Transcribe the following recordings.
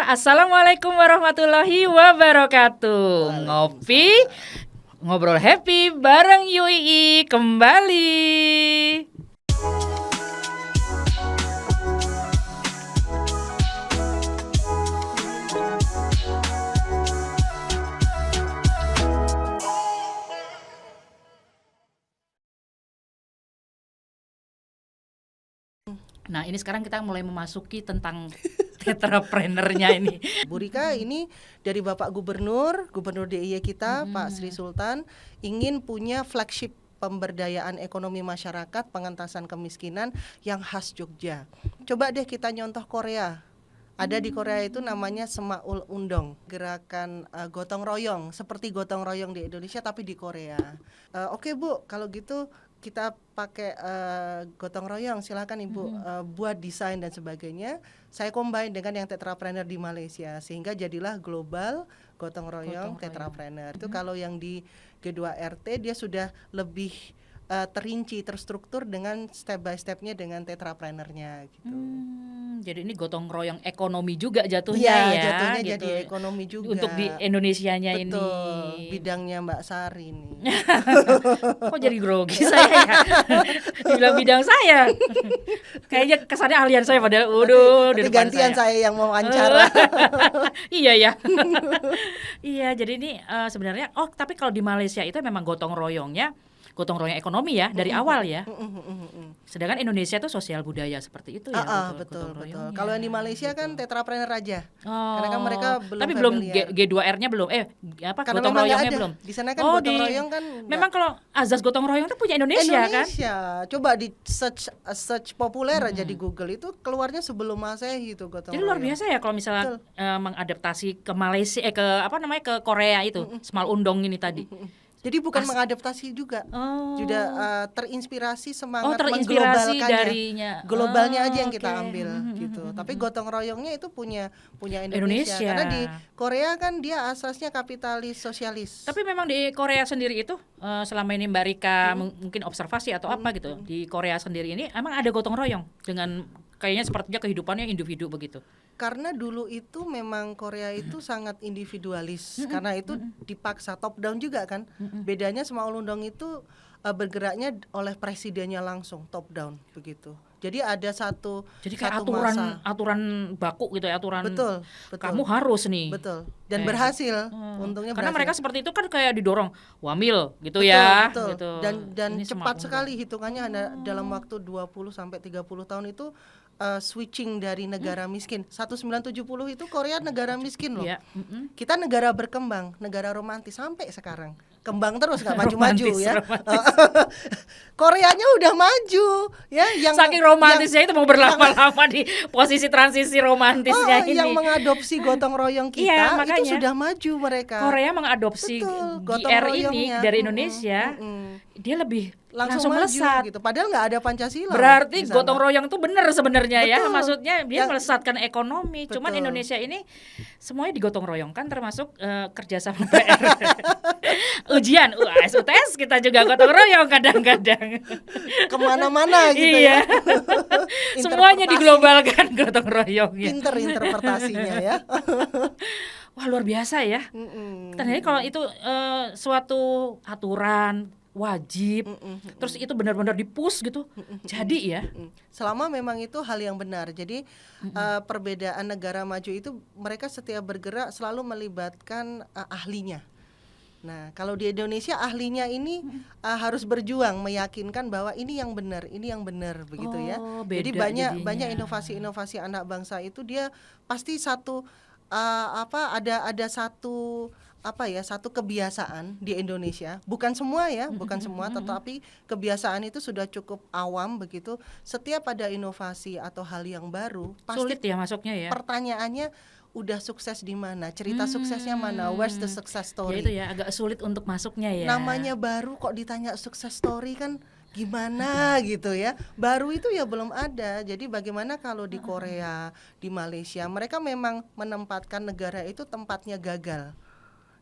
Assalamualaikum warahmatullahi wabarakatuh. Ngopi, ngobrol happy bareng Yui kembali. Nah, ini sekarang kita mulai memasuki tentang tetrapreneurnya ini. Bu Rika, ini dari Bapak Gubernur DIY kita, Pak Sri Sultan, ingin punya flagship pemberdayaan ekonomi masyarakat, pengentasan kemiskinan yang khas Jogja. Coba deh kita nyontoh Korea. Ada di Korea itu namanya Semaul Undong, gerakan gotong royong, seperti gotong royong di Indonesia tapi di Korea. Oke Bu, kalau gitu kita pakai gotong royong, silakan Ibu buat desain dan sebagainya. Saya combine dengan yang tetrapreneur di Malaysia sehingga jadilah global gotong royong tetrapreneur. Itu kalau yang di G2RT dia sudah lebih terinci, terstruktur dengan step by stepnya dengan tetrapreneurnya gitu. Jadi ini gotong royong ekonomi juga jatuhnya ya. Jatuhnya gitu. Jadi ekonomi juga. Untuk di Indonesianya. Betul, ini. Bidangnya Mbak Sari nih. Kok jadi grogi saya ya? Bilang bidang saya. Kayaknya kesannya ahlian saya padahal di depan gantian saya yang mau wawancara. Iya ya. Iya, jadi ini sebenarnya tapi kalau di Malaysia itu memang gotong royong ekonomi ya dari awal ya. Sedangkan Indonesia itu sosial budaya seperti itu ya. Betul. Kalau yang di Malaysia kan tetrapreneur aja. Karena kan mereka tapi belum G2R-nya belum. Gotong royongnya belum. Di sana kan gotong royong kan. Memang kalau azas gotong royong itu punya Indonesia kan? Coba di search populer aja di Google itu keluarnya sebelum Masehi itu gotong royong. Jadi luar biasa ya kalau misalnya mengadaptasi ke Malaysia ke Korea itu, Semaul Undong ini tadi. Jadi bukan mengadaptasi juga, sudah terinspirasi semangat terinspirasi darinya. Globalnya aja yang kita ambil gitu. Tapi gotong royongnya itu punya Indonesia. Karena di Korea kan dia asasnya kapitalis sosialis. Tapi memang di Korea sendiri itu selama ini Mbak Rika mungkin observasi atau apa gitu, di Korea sendiri ini emang ada gotong royong dengan kayaknya sepertinya kehidupannya individu begitu. Karena dulu itu memang Korea itu sangat individualis, karena itu dipaksa top down juga kan. Bedanya Semaul Undong itu bergeraknya oleh presidennya langsung top down begitu. Jadi ada satu kayak aturan baku gitu ya, aturan. Betul. Kamu harus nih. Betul. Dan berhasil. Untungnya karena berhasil. mereka seperti itu kan kayak didorong wamil gitu. Betul. Gitu. Dan cepat sekali hitungannya dalam waktu 20 sampai 30 tahun itu switching dari negara miskin. 1970 itu Korea negara miskin loh. Kita negara berkembang, negara romantis sampai sekarang. Kembang terus gak maju-maju ya. Koreanya udah maju ya, yang saking romantisnya itu mau berlama-lama di posisi transisi romantisnya ini. Yang mengadopsi gotong royong kita itu sudah maju mereka. Korea mengadopsi GR ini dari Indonesia. Dia lebih langsung melesat gitu. Padahal nggak ada Pancasila. Berarti gotong royong itu benar sebenarnya ya. Maksudnya dia melesatkan ekonomi. Cuman Indonesia ini semuanya digotong royongkan, termasuk kerjasama PR. Ujian UAS UTS kita juga gotong royong kadang-kadang. Kemana-mana gitu ya. Semuanya diglobalkan gotong royongnya. Pinter interpretasinya ya. Wah, luar biasa ya. Ternyata kalau itu suatu aturan wajib, terus itu benar-benar di-push gitu. Jadi ya. Selama memang itu hal yang benar. Jadi perbedaan negara maju itu mereka setiap bergerak selalu melibatkan ahlinya. Nah, kalau di Indonesia ahlinya ini harus berjuang meyakinkan bahwa ini yang benar begitu ya. Jadi banyak inovasi-inovasi anak bangsa itu dia pasti ada satu kebiasaan di Indonesia, bukan semua tetapi kebiasaan itu sudah cukup awam begitu. Setiap ada inovasi atau hal yang baru pasti sulit ya masuknya ya. Pertanyaannya udah sukses di mana, cerita suksesnya mana, where's the success story. Ya itu ya, agak sulit untuk masuknya ya. Namanya baru kok ditanya success story kan gimana gitu ya. Baru itu ya belum ada. Jadi bagaimana kalau di Korea, di Malaysia, mereka memang menempatkan negara itu tempatnya gagal.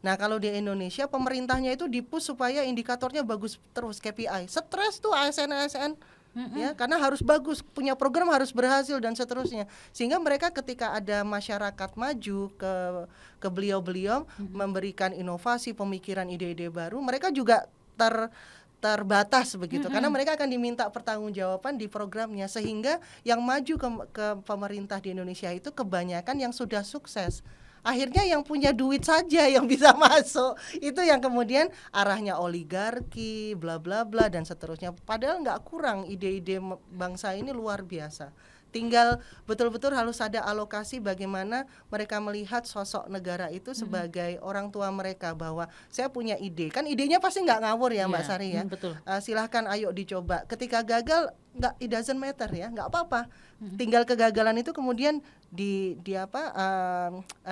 Nah, kalau di Indonesia pemerintahnya itu di-push supaya indikatornya bagus terus, KPI. Stres tuh ASN ya, karena harus bagus, punya program harus berhasil dan seterusnya. Sehingga mereka ketika ada masyarakat maju ke beliau-beliau memberikan inovasi, pemikiran, ide-ide baru, mereka juga terbatas begitu, karena mereka akan diminta pertanggungjawaban di programnya, sehingga yang maju ke pemerintah di Indonesia itu kebanyakan yang sudah sukses. Akhirnya yang punya duit saja yang bisa masuk, itu yang kemudian arahnya oligarki, bla bla bla dan seterusnya. Padahal nggak kurang, ide-ide bangsa ini luar biasa. Tinggal betul-betul harus ada alokasi bagaimana mereka melihat sosok negara itu sebagai orang tua mereka, bahwa saya punya ide, kan idenya pasti nggak ngawur ya Mbak Sari ya. Betul. Silahkan ayo dicoba. Ketika gagal nggak, it doesn't matter ya, nggak apa-apa. Tinggal kegagalan itu kemudian di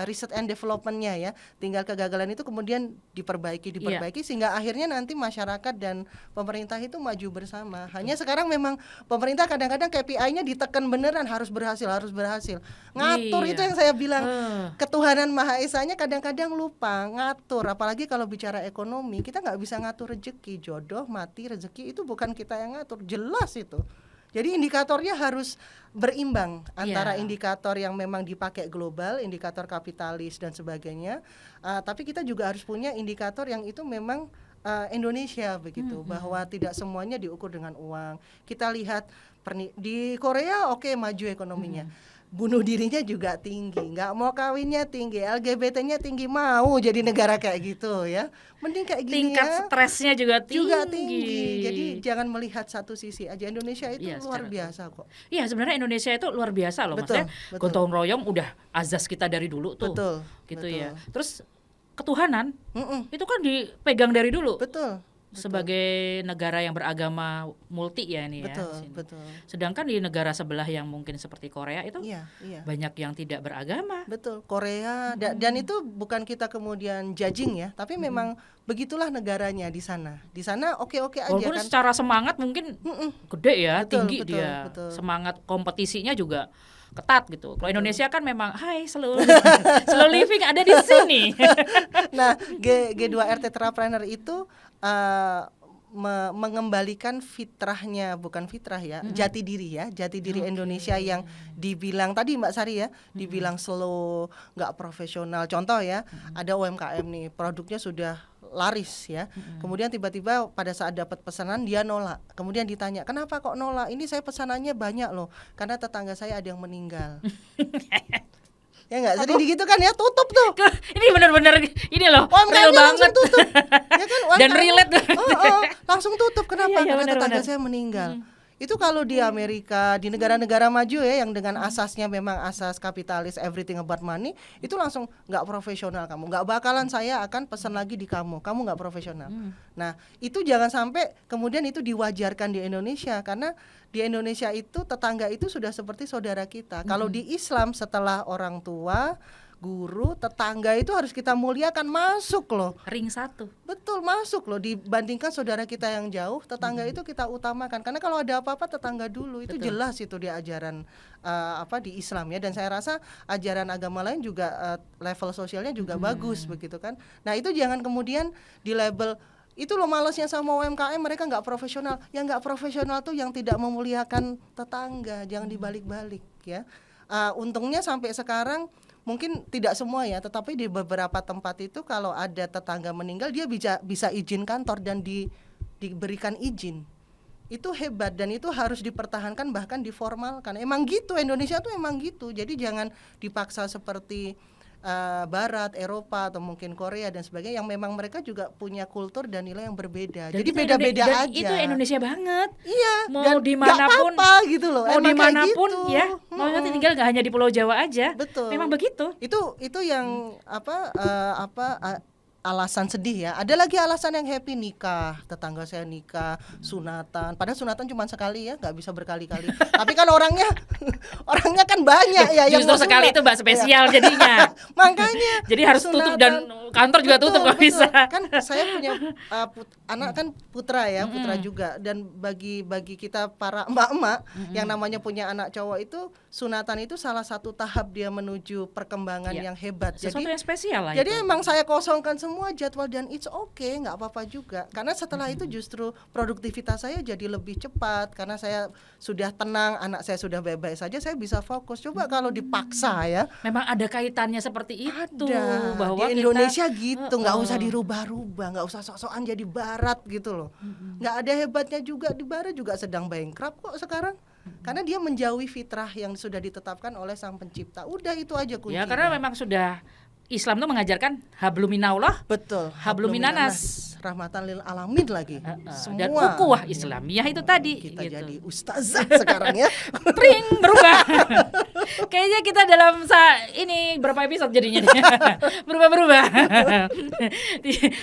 research and development-nya ya. Tinggal kegagalan itu kemudian diperbaiki sehingga akhirnya nanti masyarakat dan pemerintah itu maju bersama. Hanya sekarang memang pemerintah kadang-kadang KPI-nya ditekan beneran, harus berhasil. Ngatur itu yang saya bilang. Ketuhanan Maha Esa-nya kadang-kadang lupa ngatur, apalagi kalau bicara ekonomi. Kita nggak bisa ngatur rezeki, jodoh, mati, rezeki itu bukan kita yang ngatur, jelas itu. Jadi indikatornya harus berimbang antara indikator yang memang dipakai global, indikator kapitalis dan sebagainya, tapi kita juga harus punya indikator yang itu memang Indonesia begitu, bahwa tidak semuanya diukur dengan uang. Kita lihat di Korea maju ekonominya, bunuh dirinya juga tinggi, nggak mau kawinnya tinggi, LGBT-nya tinggi, mau jadi negara kayak gitu ya. Mending kayak gini, tingkat stresnya juga tinggi. Jadi jangan melihat satu sisi aja. Indonesia itu luar biasa kok. Iya, sebenarnya Indonesia itu luar biasa loh. Maksudnya gotong royong udah azas kita dari dulu tuh. Betul. Ya. Terus ketuhanan itu kan dipegang dari dulu. Betul. Sebagai negara yang beragama multi ya ini betul. Sedangkan di negara sebelah yang mungkin seperti Korea itu banyak yang tidak beragama. Betul, Korea dan itu bukan kita kemudian judging ya, tapi memang begitulah negaranya di sana. Di sana oke-oke aja. Walaupun kan. Secara semangat mungkin gede ya, tinggi betul, dia. Betul. Semangat kompetisinya juga ketat gitu. Kalau Indonesia kan memang slow living ada di sini. Nah, G2R Tetrapreneur itu mengembalikan fitrahnya, bukan fitrah ya, jati diri Indonesia yang dibilang tadi Mbak Sari ya, dibilang slow, nggak profesional. Contoh ya, ada UMKM nih, produknya sudah laris ya, kemudian tiba-tiba pada saat dapat pesanan dia nolak, kemudian ditanya kenapa kok nolak, ini saya pesanannya banyak loh, karena tetangga saya ada yang meninggal. Ya nggak, sering gitu kan ya, tutup tuh. Ini benar-benar ini loh, real banget. Tutup. Ya kan, dan relate. Langsung tutup. Kenapa? Karena bener, tetangga saya meninggal. Itu kalau di Amerika, di negara-negara maju ya, yang dengan asasnya memang asas kapitalis, everything about money, itu langsung nggak profesional kamu, nggak bakalan saya akan pesan lagi di kamu nggak profesional. Nah itu jangan sampai kemudian itu diwajarkan di Indonesia, karena di Indonesia itu tetangga itu sudah seperti saudara kita. Kalau di Islam setelah orang tua, guru, tetangga itu harus kita muliakan, masuk loh. Ring satu. Betul, masuk loh, dibandingkan saudara kita yang jauh, tetangga itu kita utamakan. Karena kalau ada apa-apa tetangga dulu, itu jelas itu di ajaran di Islam ya. Dan saya rasa ajaran agama lain juga level sosialnya juga bagus begitu kan. Nah itu jangan kemudian di label itu loh malesnya sama UMKM, mereka nggak profesional. Yang nggak profesional tuh yang tidak memuliakan tetangga, jangan dibalik-balik ya. Untungnya sampai sekarang mungkin tidak semua ya, tetapi di beberapa tempat itu kalau ada tetangga meninggal dia bisa izin kantor dan diberikan izin. Itu hebat dan itu harus dipertahankan, bahkan diformalkan. Emang gitu, Indonesia tuh emang gitu. Jadi jangan dipaksa seperti Barat, Eropa atau mungkin Korea dan sebagainya, yang memang mereka juga punya kultur dan nilai yang berbeda. Dan jadi beda-beda aja. Itu Indonesia banget. Iya. Mau dimanapun, apa gitu loh. Mau dimanapun gitu. Ya. Mau tinggal nggak hanya di Pulau Jawa aja. Betul. Memang begitu. Itu yang alasan sedih ya. Ada lagi alasan yang happy, nikah, tetangga saya nikah, sunatan. Padahal sunatan cuma sekali ya, nggak bisa berkali-kali. Tapi kan orangnya kan banyak ya. Justru sekali itu mbak spesial jadinya. Makanya. Jadi harus tutup dan kantor juga tutup kalau bisa. Kan saya punya anak kan putra ya, putra juga. Dan bagi kita para emak-emak yang namanya punya anak cowok itu, sunatan itu salah satu tahap dia menuju perkembangan yang hebat. Sesuatu yang spesial lah. Jadi emang saya kosongkan semua semua jadwal dan it's okay, nggak apa-apa juga. Karena setelah itu justru produktivitas saya jadi lebih cepat karena saya sudah tenang, anak saya sudah baik-baik saja, saya bisa fokus. Coba kalau dipaksa ya. Memang ada kaitannya seperti itu Ada. bahwa Di Indonesia kita, gitu, nggak usah dirubah-rubah, nggak usah sok-sokan jadi barat gitu loh. Nggak ada hebatnya juga, di barat juga sedang bankrupt kok sekarang. Karena dia menjauhi fitrah yang sudah ditetapkan oleh Sang Pencipta. Udah itu aja kuncinya. ya karena memang sudah Islam tuh mengajarkan habluminaullah, betul, habluminanas, rahmatan lil alamin lagi. dan ukhuwah Islamiyah itu tadi. Kita gitu. jadi ustazah sekarang ya. Tring, berubah. Kayaknya kita dalam ini berapa episode jadinya nih? Berubah-berubah.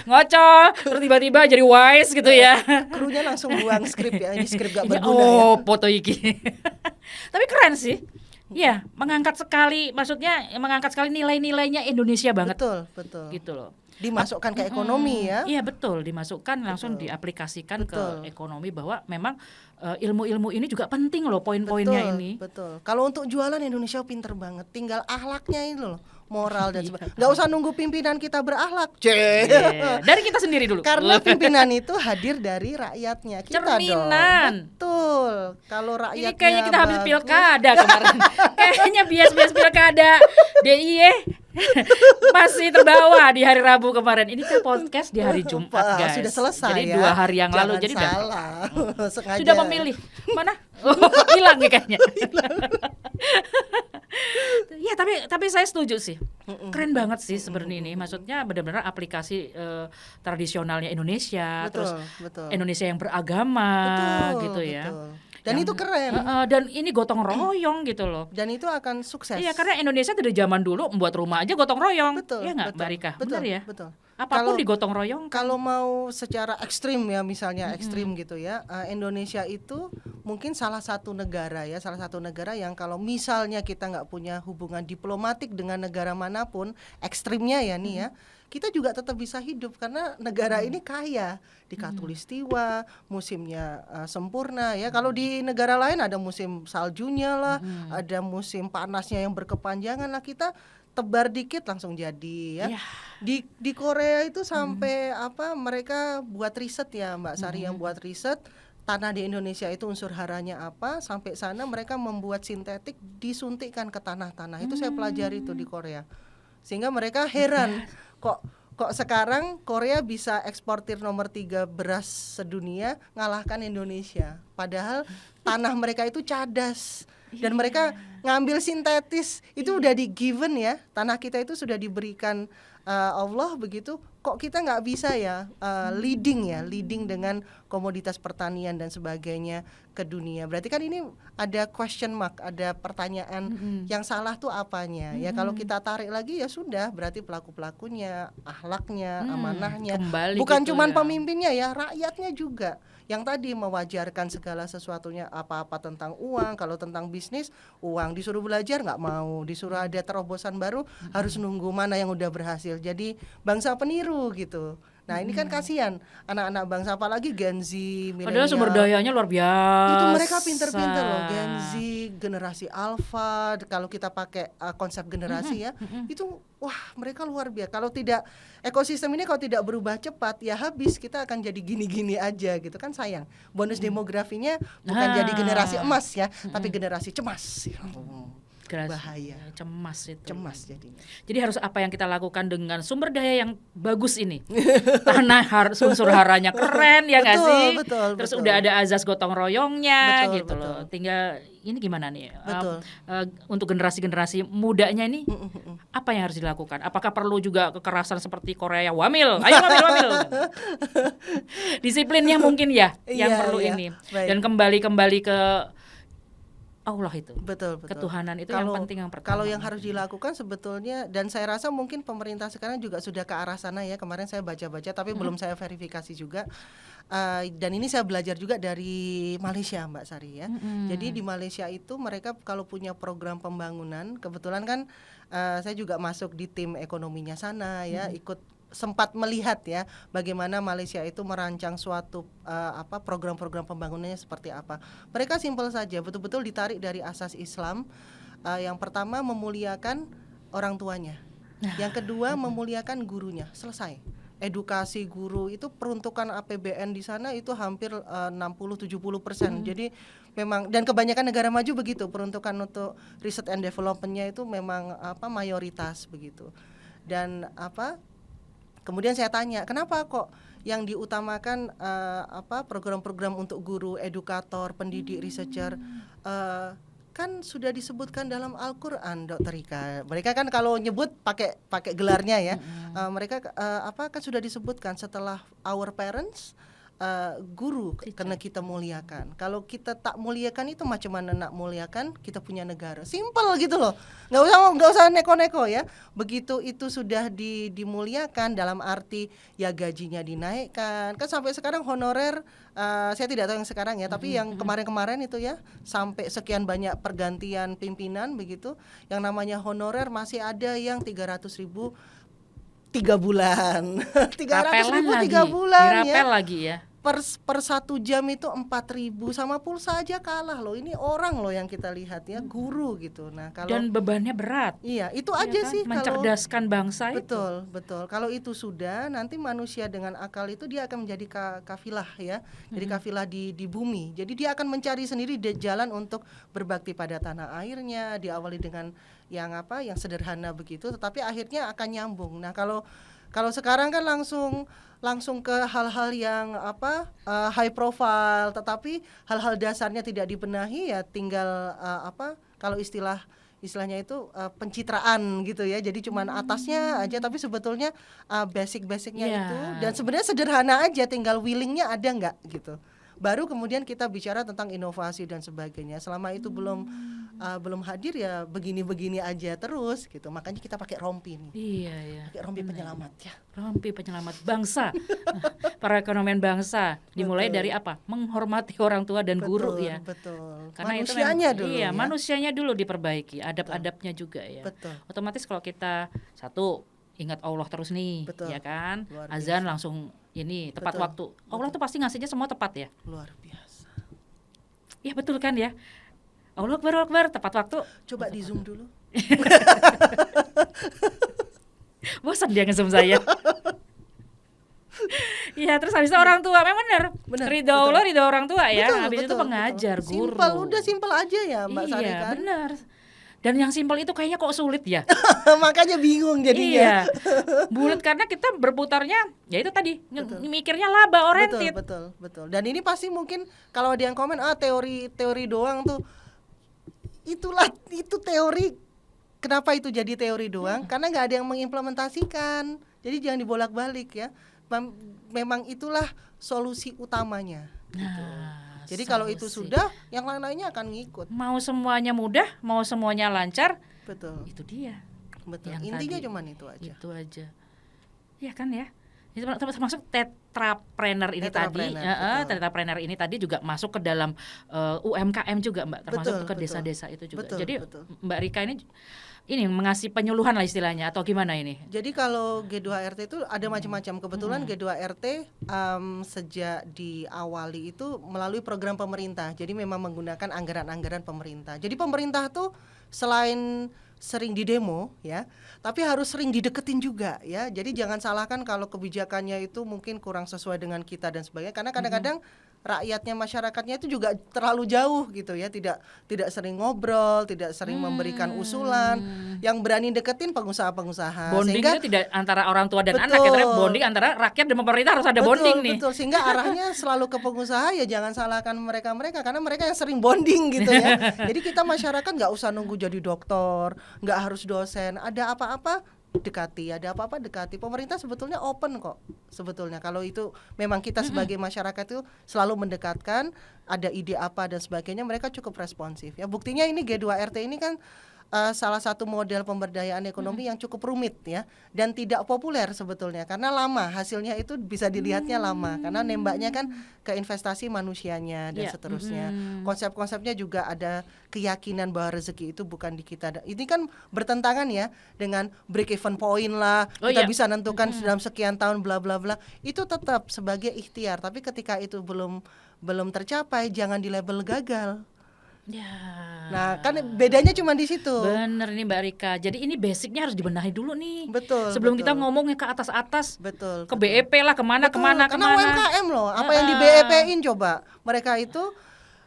Ngocol, terus tiba-tiba jadi wise gitu ya. Krunya langsung buang skrip ya. Ini skrip gak Ini, berguna ya. foto iki. Tapi keren sih. Ya, mengangkat sekali, maksudnya mengangkat sekali nilai-nilainya Indonesia banget. Betul. Gitu loh. Dimasukkan ke ekonomi ya. Iya betul, dimasukkan langsung diaplikasikan ke ekonomi bahwa memang ilmu-ilmu ini juga penting loh poin-poinnya ini. Betul. Kalau untuk jualan Indonesia pinter banget. Tinggal akhlaknya ini loh, moral dan sebagainya. Nggak usah nunggu pimpinan kita berakhlak. Dari kita sendiri dulu. Karena pimpinan itu hadir dari rakyatnya. Kita cerminan. Dong. Betul. Kalau rakyatnya ini kayaknya kita habis pilkada kemarin. Kayaknya bias-bias pilkada DIY masih terbawa di hari Rabu kemarin. Ini kan podcast di hari Jumat, guys. Sudah selesai. Jadi ya. 2 hari yang lalu. Jadi salah. Sudah memilih mana? Hilang nih kayaknya. Ya tapi saya setuju sih. Keren banget sih sebenarnya ini. Maksudnya benar-benar aplikasi tradisionalnya Indonesia. Betul. Indonesia yang beragama gitu ya. Dan itu keren. Dan ini gotong royong gitu loh. Dan itu akan sukses. Iya, karena Indonesia dari zaman dulu membuat rumah aja gotong royong. Betul. Iya nggak, Mbak Rika? Betul, Benar ya? Betul. Apapun digotong royong. Kalau mau secara ekstrim ya, misalnya ekstrim gitu ya, Indonesia itu mungkin salah satu negara yang kalau misalnya kita nggak punya hubungan diplomatik dengan negara manapun, ekstrimnya ya nih ya, kita juga tetap bisa hidup karena negara ini kaya di khatulistiwa, musimnya sempurna ya. Kalau di negara lain ada musim saljunya lah, ada musim panasnya yang berkepanjangan lah, kita tebar dikit langsung jadi ya. Di Korea itu sampai mereka buat riset ya Mbak Sari, yang buat riset tanah di Indonesia itu unsur haranya apa, sampai sana mereka membuat sintetik disuntikkan ke tanah-tanah. Itu saya pelajari itu di Korea. Sehingga mereka heran kok sekarang Korea bisa eksportir nomor 3 beras sedunia ngalahkan Indonesia. Padahal tanah mereka itu cadas. Dan mereka ngambil sintetis itu udah di given ya, tanah kita itu sudah diberikan Allah begitu, kok kita nggak bisa ya leading dengan komoditas pertanian dan sebagainya ke dunia. Berarti kan ini ada question mark, ada pertanyaan yang salah tuh apanya ya. Kalau kita tarik lagi ya sudah, berarti pelaku-pelakunya, akhlaknya, amanahnya, bukan gitu cuman pemimpinnya ya, rakyatnya juga. Yang tadi mewajarkan segala sesuatunya, apa-apa tentang uang. Kalau tentang bisnis, uang disuruh belajar nggak mau, disuruh ada terobosan baru harus nunggu mana yang udah berhasil. Jadi bangsa peniru gitu. Nah ini kan kasihan anak-anak bangsa, apalagi Gen Z, milenial. Padahal sumber dayanya luar biasa. Itu mereka pinter-pinter loh, Gen Z, generasi Alpha. Kalau kita pakai konsep generasi ya, itu wah mereka luar biasa. Kalau tidak, ekosistem ini kalau tidak berubah cepat ya habis, kita akan jadi gini-gini aja gitu kan, sayang. Bonus demografinya bukan jadi generasi emas ya, tapi generasi cemas. Bahaya, cemas itu. Cemas jadinya. Jadi harus apa yang kita lakukan dengan sumber daya yang bagus ini. Tanah unsur haranya keren ya nggak sih? Terus udah ada azas gotong royongnya gitu loh. Tinggal ini gimana nih? Untuk generasi-generasi mudanya ini apa yang harus dilakukan? Apakah perlu juga kekerasan seperti Korea? Wamil, ayo wamil. Disiplinnya mungkin ya yang perlu ini. Baik. Dan kembali ke Allah itu. Betul. Ketuhanan itu yang penting, yang pertama. Kalau yang harus dilakukan sebetulnya, dan saya rasa mungkin pemerintah sekarang juga sudah ke arah sana ya. Kemarin saya baca-baca tapi belum saya verifikasi juga. Dan ini saya belajar juga dari Malaysia Mbak Sari ya. Jadi di Malaysia itu mereka kalau punya program pembangunan, kebetulan kan saya juga masuk di tim ekonominya sana ya, ikut sempat melihat ya bagaimana Malaysia itu merancang suatu program-program pembangunannya seperti apa. Mereka simpel saja, betul-betul ditarik dari asas Islam. Yang pertama memuliakan orang tuanya, yang kedua memuliakan gurunya, selesai. edukasi guru itu peruntukan APBN di sana itu hampir 60-70%. Jadi memang, dan kebanyakan negara maju begitu, peruntukan untuk research and development-nya itu memang mayoritas begitu. Dan kemudian saya tanya, kenapa kok yang diutamakan program-program untuk guru, edukator, pendidik, researcher, kan sudah disebutkan dalam Al-Qur'an, Dr. Rika. Mereka kan kalau nyebut pakai gelarnya ya. Mereka kan sudah disebutkan setelah our parents, guru karena kita muliakan. Kalau kita tak muliakan itu macam mana nak muliakan kita punya negara? Simple gitu loh. Nggak usah neko-neko ya. Begitu itu sudah dimuliakan dalam arti ya gajinya dinaikkan. Kan sampai sekarang honorer, saya tidak tahu yang sekarang ya, tapi yang kemarin-kemarin itu ya, sampai sekian banyak pergantian pimpinan begitu, yang namanya honorer masih ada yang 300.000 3 bulan. 300.000 3 bulan dirapel ya. lagi ya. Per 1 jam itu 4.000, sama pulsa aja kalah loh. Ini orang loh yang kita lihat ya, guru gitu. Nah, kalau dan bebannya berat. Iya, itu aja kan? sih Mencerdaskan bangsa betul, itu. Betul. Kalau itu sudah, nanti manusia dengan akal itu dia akan menjadi kafilah ya. Jadi kafilah di bumi. Jadi dia akan mencari sendiri jalan untuk berbakti pada tanah airnya, diawali dengan yang sederhana begitu, tetapi akhirnya akan nyambung. Nah, kalau sekarang kan langsung ke hal-hal yang high profile, tetapi hal-hal dasarnya tidak dibenahi ya, tinggal kalau istilahnya itu pencitraan gitu ya. Jadi cuman atasnya aja, tapi sebetulnya basic-basicnya itu, dan sebenarnya sederhana aja, tinggal willingnya ada nggak gitu. Baru kemudian kita bicara tentang inovasi dan sebagainya. Selama itu belum hadir ya begini-begini aja terus gitu. Makanya kita pakai rompi nih. Iya ya. Pakai rompi penyelamat ya. Rompi penyelamat bangsa. Perekonomian bangsa dimulai dari apa? Menghormati orang tua dan guru ya. Betul. Karena manusianya itu dulu. Iya, ya. manusianya dulu diperbaiki, adab-adabnya juga ya. Betul. Otomatis kalau kita ingat Allah terus nih, Betul. ya kan? Luar Azan biasa. langsung ini tepat Betul. waktu. Allah tuh pasti ngasihnya semua tepat ya. Luar biasa. Ya betul kan ya. Allah Akbar tepat waktu. Coba di zoom dulu. Bosan dia nge-zoom saya. Iya, terus habis itu orang tua, memang benar. Ridho Allah, ridho orang tua ya. Betul, Habis itu pengajar, guru. Simpel aja ya Mbak Sari Iya, kan. benar. Dan yang simpel itu kayaknya kok sulit ya. Makanya bingung jadinya. Iya. Bulat karena kita berputarnya ya itu tadi mikirnya laba oriented. Betul. Dan ini pasti mungkin kalau ada yang komen teori doang tuh. Itu teori. Kenapa itu jadi teori doang? Karena nggak ada yang mengimplementasikan. Jadi jangan dibolak-balik ya. Memang itulah solusi utamanya. Nah, jadi kalau itu sudah, yang lain-lainnya akan ngikut. Mau semuanya mudah, mau semuanya lancar. Betul. Itu dia. Betul. Yang Intinya tadi. cuman itu aja. Itu aja. Ya kan ya. Itu termasuk tetrapreneur ini tadi. Tetrapreneur ini tadi juga masuk ke dalam UMKM juga Mbak, termasuk ke desa-desa itu juga. Betul, Jadi betul. Mbak Rika ini mengasih penyuluhan lah istilahnya atau gimana ini? Jadi kalau G2RT itu ada macam-macam. Kebetulan G2RT sejak diawali itu melalui program pemerintah. Jadi memang menggunakan anggaran-anggaran pemerintah. Jadi pemerintah tuh selain sering didemo ya, tapi harus sering dideketin juga ya. Jadi jangan salahkan kalau kebijakannya itu mungkin kurang sesuai dengan kita dan sebagainya, karena kadang-kadang rakyatnya, masyarakatnya itu juga terlalu jauh gitu ya, tidak sering ngobrol, tidak sering memberikan usulan. Yang berani deketin pengusaha-pengusaha. Bonding Sehingga, itu tidak antara orang tua dan betul, anak ya, tapi bonding antara rakyat dan pemerintah harus ada bonding nih. Betul, sehingga arahnya selalu ke pengusaha ya, jangan salahkan mereka karena mereka yang sering bonding gitu ya. Jadi kita masyarakat nggak usah nunggu jadi dokter, nggak harus dosen, ada apa-apa dekati, pemerintah sebetulnya open kok sebetulnya. Kalau itu memang kita sebagai masyarakat itu selalu mendekatkan, ada ide apa dan sebagainya, mereka cukup responsif ya. Buktinya ini G2RT ini kan salah satu model pemberdayaan ekonomi yang cukup rumit ya, dan tidak populer sebetulnya karena lama, hasilnya itu bisa dilihatnya lama karena nembaknya kan ke investasi manusianya dan seterusnya. Konsep-konsepnya juga ada keyakinan bahwa rezeki itu bukan di kita. Ini kan bertentangan ya dengan break even point lah, kita bisa nentukan dalam sekian tahun bla bla bla. Itu tetap sebagai ikhtiar, tapi ketika itu belum tercapai jangan dilabel gagal. Ya. Nah, kan bedanya cuma di situ. Bener nih Mbak Rika. Jadi ini basicnya harus dibenahi dulu nih. Betul. Sebelum betul. kita ngomongnya ke atas-atas. Betul. Ke betul. BEP lah kemana. Karena UMKM loh. Apa yang di BEP-in coba? Mereka itu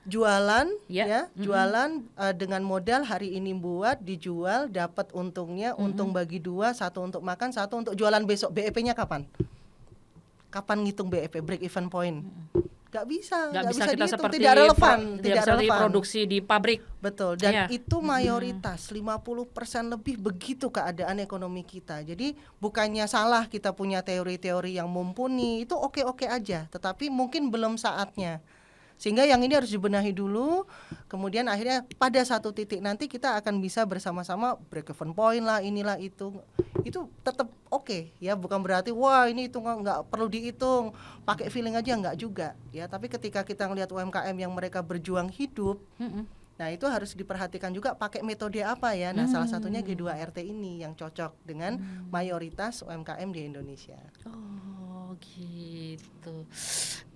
jualan jualan dengan modal hari ini buat dijual, dapat untungnya, untung bagi dua, satu untuk makan, satu untuk jualan besok. BEP-nya kapan? Kapan ngitung BEP, break even point? Gak bisa kita dihitung, seperti tidak relevan, tidak relevan. Produksi di pabrik. Betul, dan itu mayoritas 50% lebih begitu keadaan ekonomi kita. Jadi bukannya salah kita punya teori-teori yang mumpuni, itu oke-oke aja, tetapi mungkin belum saatnya. Sehingga yang ini harus dibenahi dulu, kemudian akhirnya pada satu titik nanti kita akan bisa bersama-sama break even point lah, inilah itu tetap oke ya, bukan berarti wah ini itu nggak perlu dihitung, pakai feeling aja, nggak juga ya. Tapi ketika kita ngelihat UMKM yang mereka berjuang hidup, nah itu harus diperhatikan juga pakai metode apa ya. Nah salah satunya G2RT ini yang cocok dengan mayoritas UMKM di Indonesia. Oh gitu.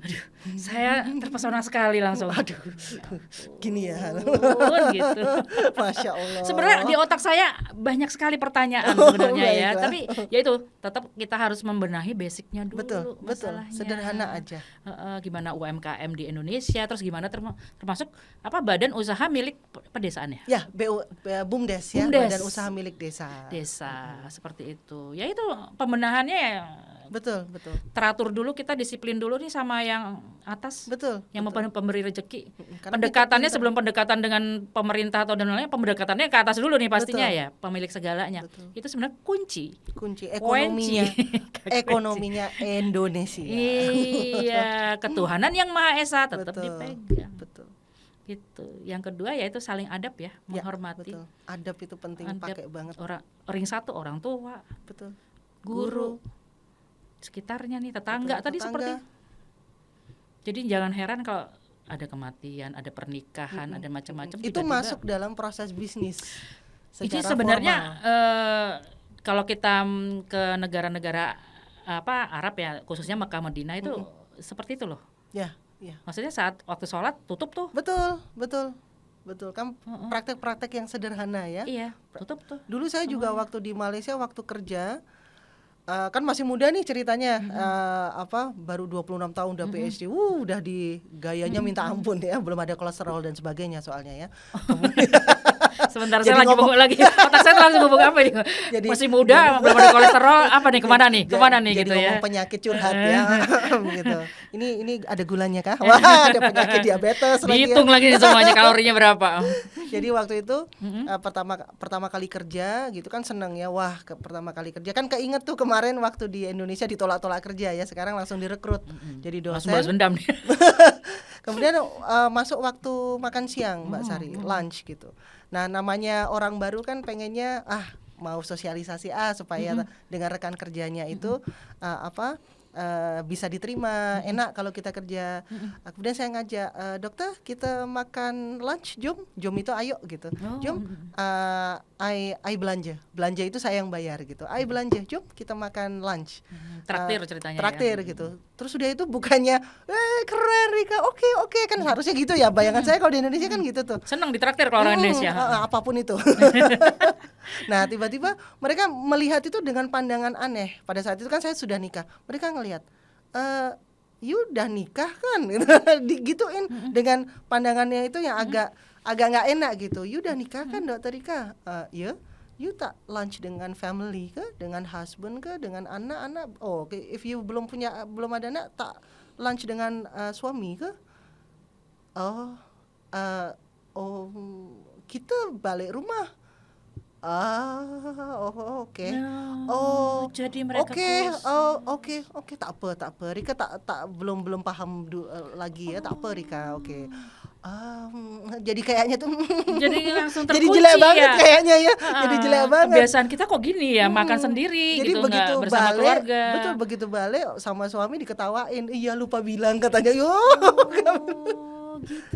Aduh, saya terpesona sekali langsung. Aduh, gini ya. Gitu. Masya Allah. Sebenarnya di otak saya banyak sekali pertanyaan sebenarnya ya. Tapi ya itu tetap kita harus membenahi basicnya dulu. Betul. Sederhana aja. Gimana UMKM di Indonesia, terus gimana termasuk apa badan usaha milik pedesaan ya? Ya, BUMDes ya, badan usaha milik desa. Seperti itu. Ya itu pembenahannya ya. Betul. Teratur dulu, kita disiplin dulu nih sama yang atas. Betul. Yang pemberi rezeki. Karena pendekatannya sebelum pendekatan dengan pemerintah atau dan lain-lain, pendekatannya ke atas dulu nih pastinya. Betul. Ya, pemilik segalanya. Betul. Itu sebenarnya kunci ekonominya Indonesia. Iya, ketuhanan yang Maha Esa tetap dipegang. Betul. Gitu. Yang kedua yaitu saling adab ya, menghormati. Betul. Adab itu penting, pakai banget. Ring satu orang tua. Betul. Guru. Sekitarnya nih, tetangga tadi seperti. Jadi jangan heran kalau ada kematian, ada pernikahan, ada macam-macam. Itu masuk dalam proses bisnis. Jadi sebenarnya kalau kita ke negara-negara Arab ya, khususnya Mekah Madinah itu seperti itu loh. Ya. Maksudnya saat waktu sholat tutup tuh. Betul kan praktek-praktek yang sederhana ya. Iya, tutup tuh. Dulu saya juga waktu di Malaysia waktu kerja. Kan masih muda nih ceritanya, baru 26 tahun udah PhD, udah di gayanya minta ampun ya, belum ada kolesterol dan sebagainya soalnya ya. Sebentar saya lagi bubuk lagi, otak saya langsung bubuk apa nih? Jadi, masih muda, belum ada kolesterol, apa nih, kemana nih jadi gitu ya. Jadi penyakit curhat ya, gitu. Ini ada gulanya kah? Wah, ada penyakit diabetes lagi. Dihitung lagi nih semuanya kalorinya berapa. Jadi waktu itu pertama kali kerja gitu kan seneng ya, pertama kali kerja kan keinget tuh kemarin waktu di Indonesia ditolak-tolak kerja ya, sekarang langsung direkrut jadi dosen. Balas dendam nih. Kemudian masuk waktu makan siang Mbak Sari, lunch gitu. Nah namanya orang baru kan pengennya mau sosialisasi supaya dengan rekan kerjanya itu bisa diterima, enak kalau kita kerja. Kemudian saya ngajak, dokter kita makan lunch, jom itu ayo gitu. Jom I belanja itu saya yang bayar gitu. I belanja, jom kita makan lunch. Traktir ceritanya. Traktir gitu. Terus udah itu bukannya keren Rika, oke kan harusnya gitu ya. Bayangan saya kalau di Indonesia kan gitu tuh. Senang ditraktir kalau orang Indonesia. Apapun itu. Nah tiba-tiba mereka melihat itu dengan pandangan aneh. Pada saat itu kan saya sudah nikah. Mereka ngelihat, you udah nikah kan? Digituin dengan pandangannya itu yang agak nggak enak gitu. You udah nikah kan Dokter Rika? Ya. You tak lunch dengan family ke, dengan husband ke, dengan anak-anak? Oh, if you belum ada anak, tak lunch dengan suami ke? Kita balik rumah. Oke. Jadi mereka oke, tak apa. Rika tak belum paham lagi ya, tak apa Rika. Oke. Jadi kayaknya tuh jadi langsung terkunci. Jadi jelek banget kayaknya ya. Jadi jelek banget. Kebiasaan kita kok gini ya, makan sendiri jadi gitu, begitu bersama balik, keluarga. Betul, begitu balik sama suami diketawain. Iya lupa bilang katanya. Gitu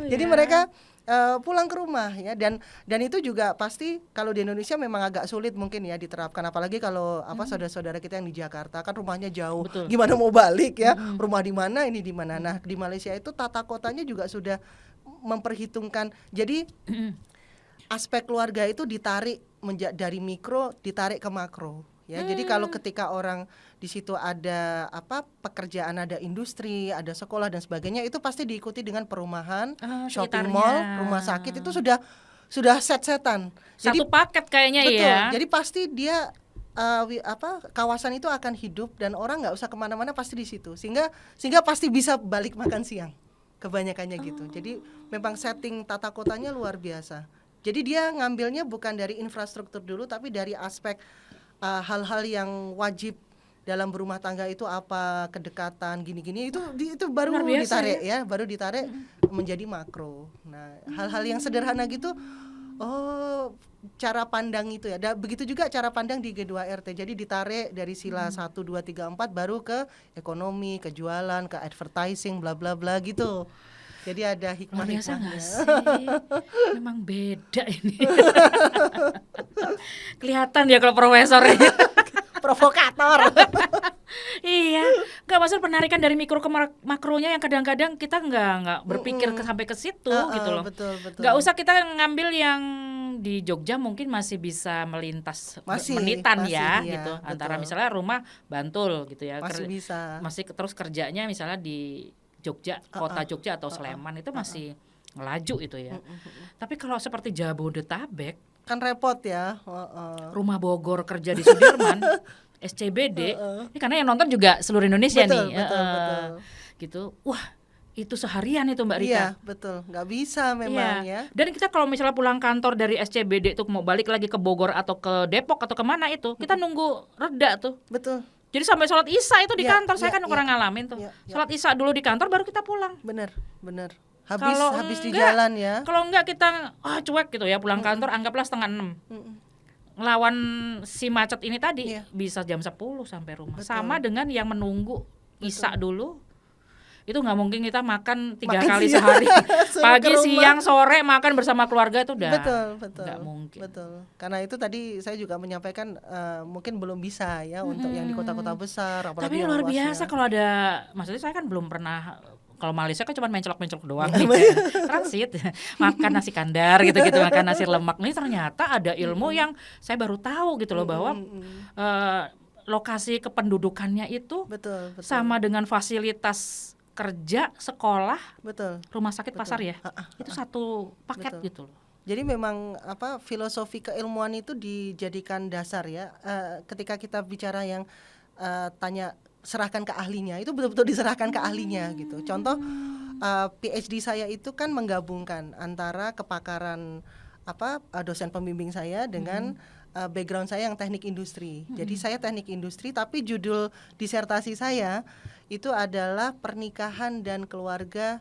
ya. Jadi mereka pulang ke rumah ya, dan itu juga pasti kalau di Indonesia memang agak sulit mungkin ya diterapkan, apalagi kalau saudara-saudara kita yang di Jakarta kan rumahnya jauh. Betul. Gimana mau balik ya, rumah di mana, ini di mana. Nah di Malaysia itu tata kotanya juga sudah memperhitungkan. Jadi aspek keluarga itu ditarik dari mikro ditarik ke makro ya. Jadi kalau ketika orang di situ ada pekerjaan, ada industri, ada sekolah dan sebagainya, itu pasti diikuti dengan perumahan, shopping mall, rumah sakit, itu sudah set-setan. Satu paket kayaknya. Betul, ya. jadi pasti dia kawasan itu akan hidup dan orang nggak usah kemana-mana, pasti di situ, sehingga pasti bisa balik makan siang kebanyakannya gitu. Jadi memang setting tata kotanya luar biasa. Jadi dia ngambilnya bukan dari infrastruktur dulu, tapi dari aspek hal-hal yang wajib dalam berumah tangga itu apa, kedekatan gini-gini, itu baru ditarik ya, baru ditarik menjadi makro. Nah, hal-hal yang sederhana gitu, cara pandang itu ya. Begitu juga cara pandang di G2RT. Jadi ditarik dari sila 1, 2, 3, 4 baru ke ekonomi, ke jualan, ke advertising, bla bla bla gitu. Jadi ada hikmah-hikmahnya. Luar biasa nggak sih? Memang beda ini. Kelihatan ya kalau profesornya. Provokator. Iya, nggak, maksud penarikan dari mikro ke makronya yang kadang-kadang kita nggak berpikir sampai ke situ gitu loh. Betul. Nggak usah kita ngambil yang di Jogja mungkin masih bisa melintas menitan ya gitu. Betul. Antara misalnya rumah Bantul gitu ya. Masih bisa. Masih terus kerjanya misalnya di Jogja, kota Jogja atau Sleman itu masih ngelaju itu ya. Tapi kalau seperti Jabodetabek kan repot ya. Rumah Bogor kerja di Sudirman, SCBD, ini karena yang nonton juga seluruh Indonesia nih. Betul. Gitu. Wah, itu seharian itu Mbak Rika. Iya, betul. Nggak bisa memang ya. Dan kita kalau misalnya pulang kantor dari SCBD itu mau balik lagi ke Bogor atau ke Depok atau kemana itu, kita nunggu reda tuh. Betul. Jadi sampai sholat isya itu di kantor, saya kan kurang ngalamin tuh. Sholat isya dulu di kantor baru kita pulang. Bener. Habis di jalan ya. Kalau enggak kita cuek gitu ya, pulang kantor anggaplah 5:30. Ngelawan si macet ini tadi bisa jam 10 sampai rumah. Betul. Sama dengan yang menunggu isya dulu. Itu nggak mungkin kita makan 3 kali sehari. Pagi, siang, sore makan bersama keluarga itu udah nggak mungkin. Betul. Karena itu tadi saya juga menyampaikan mungkin belum bisa ya untuk yang di kota-kota besar. Tapi luar biasa kalau ada, maksudnya saya kan belum pernah. Kalau Malaysia kan cuma mencolok-mencolok doang transit, makan nasi kandar gitu-gitu, makan nasi lemak. Nih ternyata ada ilmu yang saya baru tahu gitu loh, bahwa lokasi kependudukannya itu betul. Sama dengan fasilitas kerja, sekolah, rumah sakit, pasar ya. Itu satu paket gitu loh. Jadi memang filosofi keilmuan itu dijadikan dasar ya. Ketika kita bicara yang tanya serahkan ke ahlinya, itu betul-betul diserahkan ke ahlinya gitu. Contoh PhD saya itu kan menggabungkan antara kepakaran dosen pembimbing saya dengan background saya yang teknik industri. Jadi saya teknik industri, tapi judul disertasi saya itu adalah pernikahan dan keluarga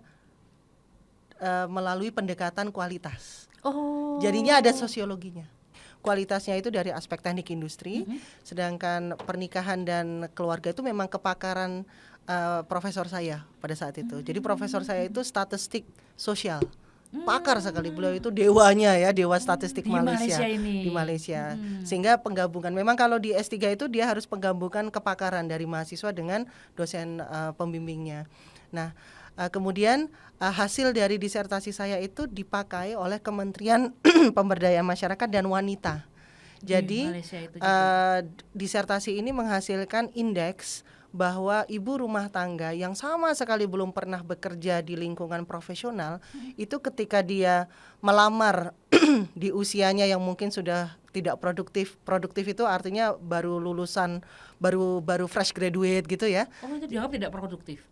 melalui pendekatan kualitas. Jadinya ada sosiologinya. Kualitasnya itu dari aspek teknik industri, sedangkan pernikahan dan keluarga itu memang kepakaran profesor saya pada saat itu. Jadi profesor saya itu statistik sosial. Pakar sekali beliau, itu dewanya ya, dewa statistik di Malaysia. Sehingga penggabungan, memang kalau di S3 itu dia harus penggabungan kepakaran dari mahasiswa dengan dosen pembimbingnya. Nah, kemudian hasil dari disertasi saya itu dipakai oleh Kementerian Pemberdayaan Masyarakat dan Wanita. Jadi disertasi ini menghasilkan indeks bahwa ibu rumah tangga yang sama sekali belum pernah bekerja di lingkungan profesional, itu ketika dia melamar di usianya yang mungkin sudah tidak produktif itu artinya baru lulusan, baru fresh graduate gitu ya. Itu dianggap tidak produktif?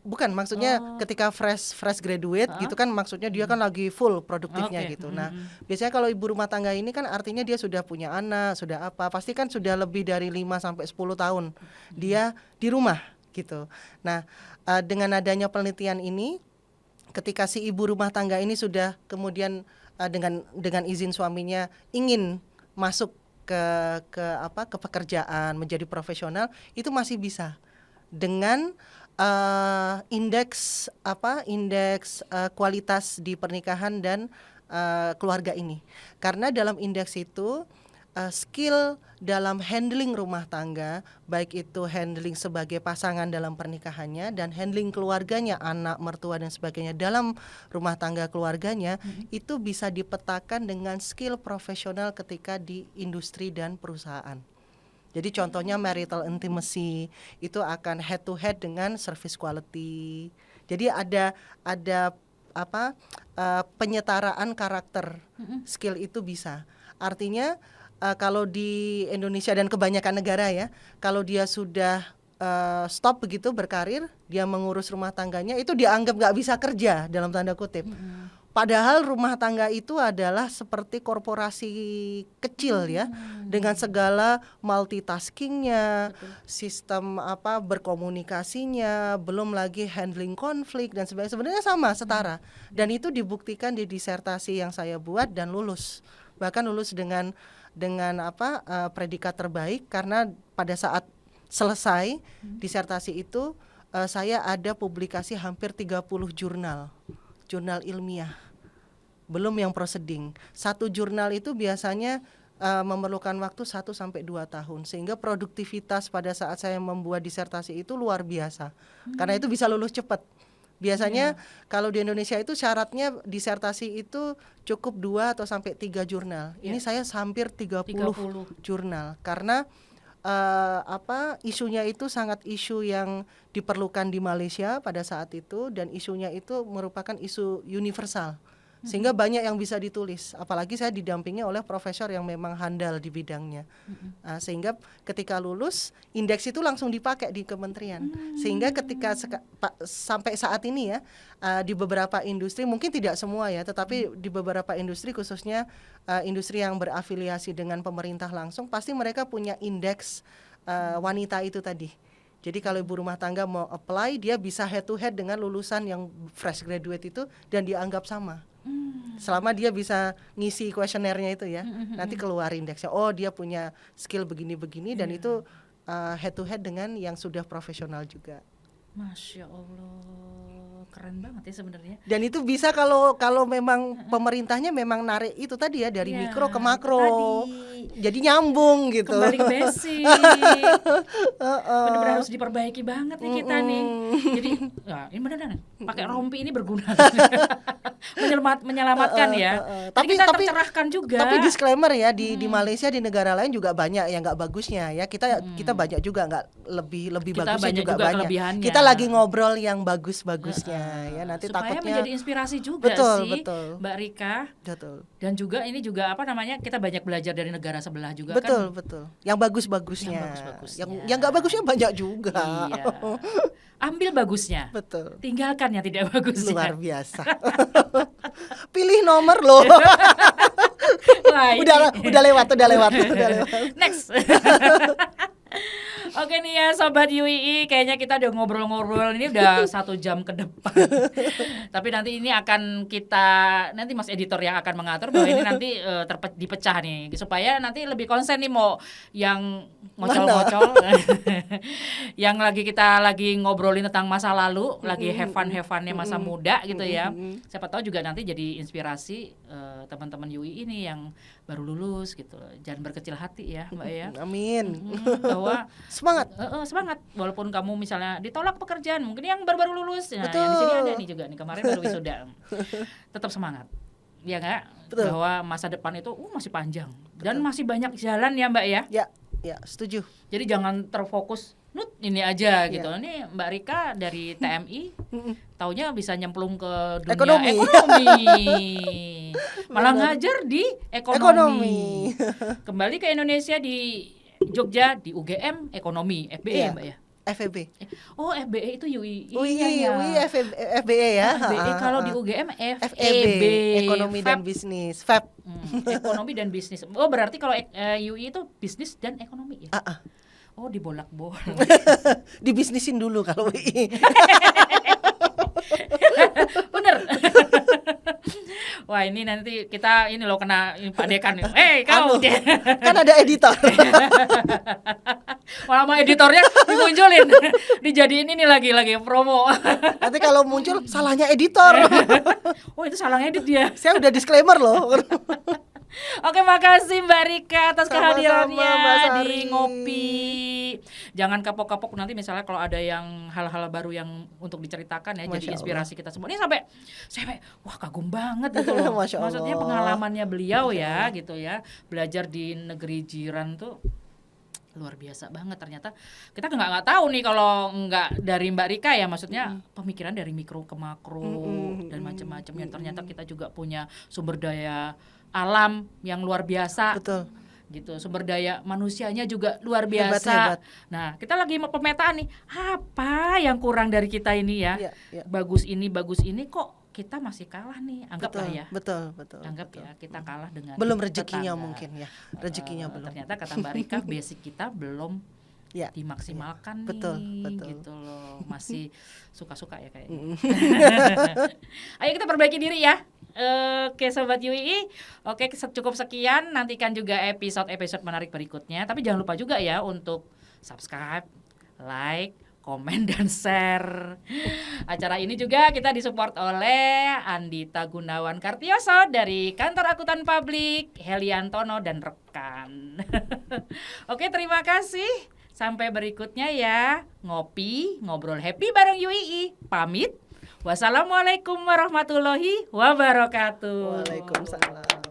Bukan, maksudnya ketika fresh graduate gitu kan, maksudnya dia kan lagi full produktifnya gitu. Nah, biasanya kalau ibu rumah tangga ini kan artinya dia sudah punya anak, sudah pasti kan sudah lebih dari 5-10 tahun dia di rumah gitu. Nah, dengan adanya penelitian ini, ketika si ibu rumah tangga ini sudah kemudian dengan izin suaminya ingin masuk ke pekerjaan, menjadi profesional, itu masih bisa dengan indeks kualitas di pernikahan dan keluarga ini. Karena dalam indeks itu skill dalam handling rumah tangga, baik itu handling sebagai pasangan dalam pernikahannya dan handling keluarganya, anak, mertua dan sebagainya dalam rumah tangga keluarganya, itu bisa dipetakan dengan skill profesional ketika di industri dan perusahaan. Jadi contohnya marital intimacy itu akan head to head dengan service quality. Jadi ada penyetaraan karakter, skill itu bisa. Artinya kalau di Indonesia dan kebanyakan negara ya, kalau dia sudah stop begitu berkarir, dia mengurus rumah tangganya, itu dianggap nggak bisa kerja dalam tanda kutip. Padahal rumah tangga itu adalah seperti korporasi kecil ya, dengan segala multitaskingnya, sistem berkomunikasinya, belum lagi handling konflik dan sebagainya, sebenarnya sama, setara. Dan itu dibuktikan di disertasi yang saya buat dan lulus, bahkan lulus dengan predikat terbaik, karena pada saat selesai disertasi itu saya ada publikasi hampir 30 jurnal ilmiah, belum yang proceeding. Satu jurnal itu biasanya memerlukan waktu 1-2 tahun, sehingga produktivitas pada saat saya membuat disertasi itu luar biasa, karena itu bisa lulus cepat. Biasanya kalau di Indonesia itu syaratnya disertasi itu cukup 2-3 jurnal. Ini saya hampir 30 jurnal, karena isunya itu sangat isu yang diperlukan di Malaysia pada saat itu, dan isunya itu merupakan isu universal, sehingga banyak yang bisa ditulis, apalagi saya didampingi oleh profesor yang memang handal di bidangnya. Sehingga ketika lulus, indeks itu langsung dipakai di kementerian, sehingga ketika sampai saat ini ya, di beberapa industri, mungkin tidak semua ya, tetapi di beberapa industri, khususnya industri yang berafiliasi dengan pemerintah langsung, pasti mereka punya indeks wanita itu tadi. Jadi kalau ibu rumah tangga mau apply, dia bisa head to head dengan lulusan yang fresh graduate itu, dan dianggap sama. Selama dia bisa ngisi kuesionernya itu ya, nanti keluar indeksnya. Oh, dia punya skill begini-begini, dan itu head to head dengan yang sudah profesional juga. Masya Allah, keren banget ya sebenarnya. Dan itu bisa kalau memang pemerintahnya memang narik itu tadi ya, dari mikro ke makro. Jadi nyambung gitu. Kembali ke basic. Benar-benar harus diperbaiki banget nih kita nih. Jadi, ini benar-benar pakai rompi ini berguna. Menyelamatkan ya. Tapi kita tercerahkan juga. Tapi disclaimer ya, di Malaysia, di negara lain juga banyak yang nggak bagusnya ya. Kita banyak juga nggak lebih bagusnya juga banyak. Kita lagi ngobrol yang bagus-bagusnya ya, nanti supaya takutnya menjadi inspirasi juga betul. Mbak Rika. Betul. Dan juga ini juga kita banyak belajar dari negara sebelah juga betul, kan. Betul. Yang bagus-bagusnya. Yang nggak bagusnya banyak juga. Iya. Ambil bagusnya. Betul. Tinggalkan yang tidak bagusnya. Luar biasa. Pilih nomor loh. Wah, udah lewat. Next. Oke nih ya Sobat UII, kayaknya kita udah ngobrol-ngobrol ini udah 1 jam ke depan. Tapi nanti ini akan nanti Mas Editor yang akan mengatur bahwa ini nanti dipecah nih, supaya nanti lebih konsen nih, mau yang ngocol-ngocol yang kita lagi ngobrolin tentang masa lalu, lagi have fun-nya masa muda gitu ya. Siapa tahu juga nanti jadi inspirasi teman-teman UII ini yang baru lulus gitu. Jangan berkecil hati ya Mbak ya. Amin. Bahwa semangat walaupun kamu misalnya ditolak pekerjaan, mungkin yang baru lulus, nah betul. yang di sini ada nih juga nih, kemarin baru wisuda. Tetap semangat ya nggak, bahwa masa depan itu masih panjang. Dan masih banyak jalan ya Mbak ya. Ya setuju. Jadi jangan terfokus ini aja gitu. Ini Mbak Rika dari TMI taunya bisa nyemplung ke dunia ekonomi. Malah ngajar di ekonomi. Kembali ke Indonesia di Jogja di UGM ekonomi, FBE Mbak ya. FEB. Oh, FBE itu UII. UI FBE ya. FBE kalau di UGM FEB, ekonomi dan bisnis. FEB. Ekonomi dan bisnis. Oh, berarti kalau UI itu bisnis dan ekonomi ya. Oh, dibolak-bolak. Dibisnisin dulu kalau UI. Bener. Wah, ini nanti kita kena Pak Dekan. Kau kan ada editor. Malah sama editornya dimunculin, dijadiin ini lagi promo. Nanti kalau muncul salahnya editor. Oh, itu salah edit dia. Saya udah disclaimer loh. Oke, makasih Mbak Rika atas Sama-sama, kehadirannya Mbak di Sari. Ngopi. Jangan kapok-kapok nanti misalnya kalau ada yang hal-hal baru yang untuk diceritakan ya, Masya jadi inspirasi kita semua. Ini sampai wah kagum banget gitu loh. Masya Allah. Maksudnya pengalamannya beliau Masya ya Allah. gitu ya. Belajar di negeri jiran tuh luar biasa banget. Ternyata kita nggak tahu nih kalau nggak dari Mbak Rika ya, maksudnya pemikiran dari mikro ke makro dan macam-macam. Yang ternyata kita juga punya sumber daya alam yang luar biasa. Betul. Gitu, sumber daya manusianya juga luar Hebat, biasa. hebat. Nah, kita lagi mau pemetaan nih, apa yang kurang dari kita ini ya? Iya, iya. Bagus ini kok kita masih kalah nih, anggaplah Betul, ya. betul. Anggap betul. ya kita kalah dengan Belum rezekinya tetangga. mungkin ya. Rezekinya belum. Ternyata kata Mbak Rika basic kita belum Ya. dimaksimalkan Betul, nih, betul. gitu loh. Masih suka-suka ya kayaknya. Ayo kita perbaiki diri ya. Oke Sobat UII, oke cukup sekian, nantikan juga episode menarik berikutnya. Tapi jangan lupa juga ya untuk subscribe, like, komen, dan share. Acara ini juga kita disupport oleh Andita Gunawan Kartioso dari Kantor Akuntan Publik, Heliantono dan rekan. Oke, terima kasih. Sampai berikutnya ya. Ngopi, ngobrol happy bareng UII. Pamit. Wassalamualaikum warahmatullahi wabarakatuh. Waalaikumsalam.